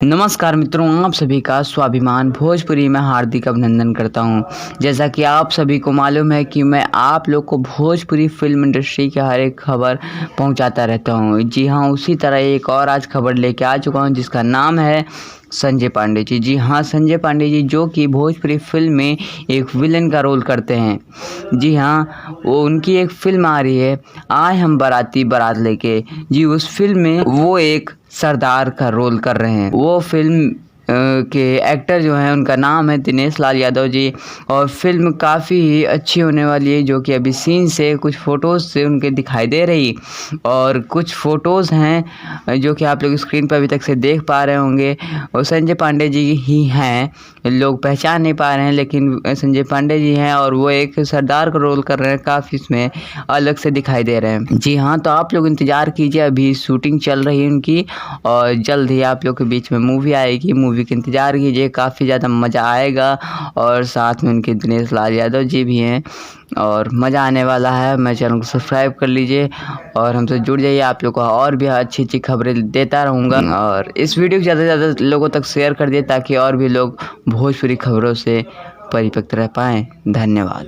नमस्कार मित्रों, आप सभी का स्वाभिमान भोजपुरी में हार्दिक अभिनंदन करता हूं। जैसा कि आप सभी को मालूम है कि मैं आप लोग को भोजपुरी फिल्म इंडस्ट्री की हर एक खबर पहुंचाता रहता हूं। जी हां, उसी तरह एक और आज खबर लेके आ चुका हूं जिसका नाम है संजय पांडे जी। जी हाँ, संजय पांडे जी जो कि भोजपुरी फिल्म में एक विलन का रोल करते हैं। जी हाँ, वो उनकी एक फिल्म आ रही है आए हम बाराती बारात लेके। जी उस फिल्म में वो एक सरदार का रोल कर रहे हैं। वो फिल्म के एक्टर जो हैं उनका नाम है दिनेश लाल यादव जी। और फिल्म काफ़ी ही अच्छी होने वाली है, जो कि अभी सीन से कुछ फ़ोटोज़ से उनके दिखाई दे रही। और कुछ फ़ोटोज़ हैं जो कि आप लोग स्क्रीन पर अभी तक से देख पा रहे होंगे, और संजय पांडे जी ही हैं। लोग पहचान नहीं पा रहे हैं, लेकिन संजय पांडे जी हैं और वो एक सरदार का रोल कर रहे हैं। काफ़ी इसमें अलग से दिखाई दे रहे हैं। जी हाँ, तो आप लोग इंतज़ार कीजिए, अभी शूटिंग चल रही है उनकी और जल्द ही आप लोग के बीच में मूवी आएगी। मूवी का इंतज़ार कीजिए, काफ़ी ज़्यादा मज़ा आएगा। और साथ में उनके दिनेश लाल यादव जी भी हैं और मज़ा आने वाला है। मेरे चैनल को सब्सक्राइब कर लीजिए और हमसे जुड़ जाइए। आप लोग को और भी अच्छी अच्छी खबरें देता रहूँगा। और इस वीडियो को ज़्यादा से ज़्यादा लोगों तक शेयर कर दिए ताकि और भी लोग भोजपुरी खबरों से परिपक्व रह पाएँ। धन्यवाद।